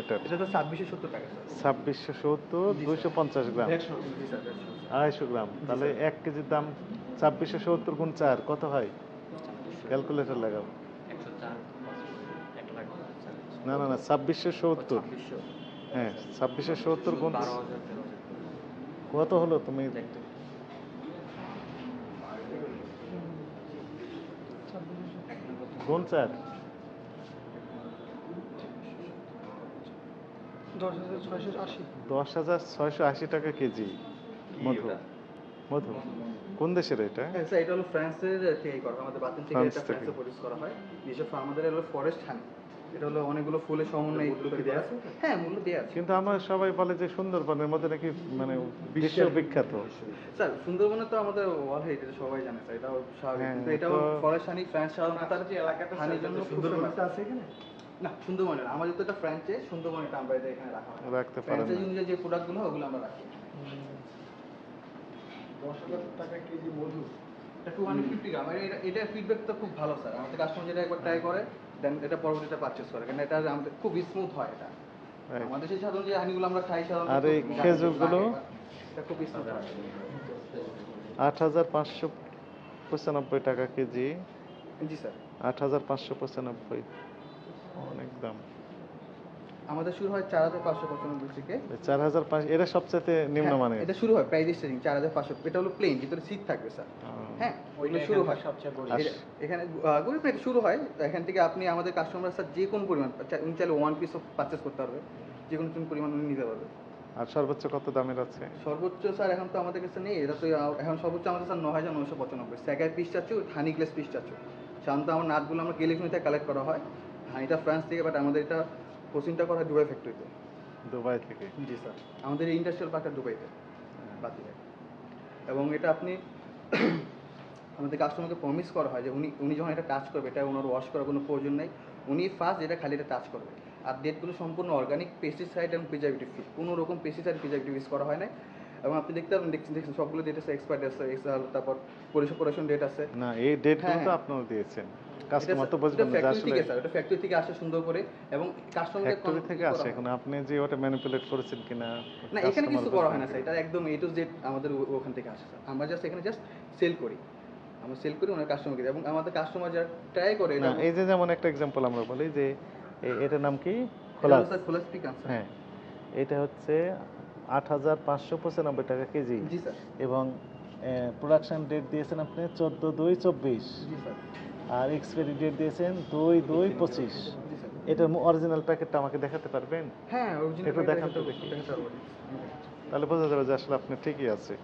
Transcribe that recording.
এটার? এটা তো 2670 টাকা স্যার। 2670, 250 গ্রাম, জি স্যার, 250 গ্রাম। তাহলে 1 কেজির দাম 2670 গুণ 4 কত হয়? ক্যালকুলেটর লাগাও। 104, 1 লাখ, না না না, 2670। 2600, হ্যাঁ, 2670 গুণ 12,000, 13,000 কত হলো তুমি দেখতে। গুণ 4? 10,680। 10,680 টাকা কেজি মধু। ওটা? মধু কোন দেশের এটা? হ্যাঁ স্যার, এটা হলো ফ্রান্সের থেকে করা হয়। আমাদের বাতিল থেকে ফ্রান্স এটা থেকে। ফ্রান্সে প্রডিউস করা হয়। বিশেষ করে আমাদের হলো ফরেস্ট হানি। এটা হলো অনেকগুলো ফুলের সমন্বয়ে তৈরি করা। হ্যাঁ, মূল্য দেয়া আছে। কিন্তু আমরা সবাই বলে যে সুন্দরবনের মধ্যে নাকি মানে বিশ্ব বিখ্যাত। স্যার, সুন্দরবনে তো আমাদের ওয়ার্ল্ড হেরিটেজ সবাই জানে স্যার, এটাও স্বাভাবিক। হ্যাঁ, কিন্তু এটাও তো- ফরেস্ট হানি, ফ্রান্স সাধারণত তার যে এলাকাটা হানির জন্য সুন্দরবনটা আছে এখানে? না, সুন্দরবনে না। আমাদের তো এটা ফ্রান্সে, সুন্দরবনে এটা আমরা এটা এখানে রাখা হয়। রাখতে পারেন ফ্রান্সের না। অনুযায়ী যে প্রোডাক্টগুলো হয় ওগুলো আমরা রাখি। 10,000 টাকা কেজি মধু। এটা 250 গ্রাম। এটা ফিডব্যাক তো খুব ভালো স্যার। আমাদের কাস্টমার যেটা একবার ট্রাই করে দেন এটা পরবর্তীতে পারচেজ করে, কারণ এটা আমাদের খুব স্মুথ হয় এটা। Right. আমাদের সেই সাধারণ যে হানিগুলো আমরা খাই সাধারণত আর এই খুব খেজুরগুলো? লাগে, এটা খুব স্মুথ হয়। 8,595 টাকা কেজি। জি স্যার। 8,595, অনেক দাম। আমাদের শুরু হয় 4,595 থেকে। 4,500 এটা সবচেয়ে নিম্নমানের। এটা শুরু হয় প্রাইস স্টার্টিং 4,500। এটা হলো প্লেন, ভিতরে সিট থাকবে স্যার। হ্যাঁ, ওইগুলো শুরু হয় সবচেয়ে বড়। এখানে গরিব প্লেট শুরু হয়। এখান থেকে আপনি আমাদের কাস্টমার স্যার যে কোনো পরিমাণ উনি চাইলে 1 পিসও পারচেজ করতে পারবে, যে কোনো পরিমাণ উনি নিতে পারবে। আর সর্বোচ্চ কত দামের আছে? সর্বোচ্চ স্যার এখন তো আমাদের কাছে নেই, এটা তো এখন সর্বোচ্চ আমাদের স্যার 9,995 স্যাগার পিস চাচ্ছু, হানি গ্লেস পিস চাচ্ছু। সাধারণত আমার নাটগুলো আমরা ক্যালিফোর্নিয়া থেকে কালেক্ট করা হয়, হানিটা ফ্রান্স থেকে, বাট আমাদের এটা প্রসেসিংটা করা হয় দুবাই ফ্যাক্টরিতে। দুবাই থেকে? জি স্যার, আমাদের এই ইন্ডাস্ট্রিয়াল পার্কটা দুবাইতে বাতিলে। এবং এটা আপনি আমাদের কাস্টমারকে প্রমিস করা হয় যে উনি যখন এটা টাচ করবে, এটা ওনার ওয়াশ করার কোনো প্রয়োজন নেই। উনি ফার্স্ট এটা খালি এটা টাচ করবে। আর ডেটগুলো সম্পূর্ণ অর্গানিক, পেস্টিসাইড এবং প্রিজারভেটিভ ফ্রি, কোনো রকম পেস্টিসাইড প্রিজারভেটিভ ইউজ করা হয় না। এবং আপনি দেখতে পাবেন, দেখছেন সবগুলো ডেট আছে, এক্সপায়ার ডেট আছে, তারপর পরিশোধন ডেট আছে। না, এই ডেটগুলো তো হ্যাঁ। আপনারা দিয়েছেন, কাস্টমার তো বুঝবেন না যে ফ্যাক্টরি আসলে থেকে স্যার, এটা ফ্যাক্টরি থেকে আসে সুন্দর করে, এবং কাস্টমারকে ফ্যাক্টরি থেকে আসে। এখন আপনি যে ওটা ম্যানিপুলেট করেছেন কিনা না, এখানে কিছু করা হয় না বুঝবেন স্যার, এটা একদম A to Z আমাদের ওখান থেকে আসে স্যার। আমরা জাস্ট এখানে জাস্ট সেল করি, আমরা সেল করি ওনার কাস্টমারকে, এবং আমাদের কাস্টমার যারা ট্রাই করে না। এই যে যেমন একটা এক্সাম্পল আমরা বলি যে এটার নাম কি? খোলা। স্যার খোলা স্পিকার স্যার। হ্যাঁ, এটা হচ্ছে 8,595 টাকা কেজি। জি স্যার। এবং প্রোডাকশন ডেট দিয়েছেন আপনি 14/2/24, জি স্যার। আর এক্সপায়ারি ডেট দিয়েছেন 2/2/25। জি স্যার। এটার অরিজিনাল প্যাকেটটা আমাকে দেখাতে পারবেন? হ্যাঁ, অরিজিনাল একটু দেখান তো দেখি। তাহলে বোঝা যাবে যে আসলে আপনি ঠিকই আছে।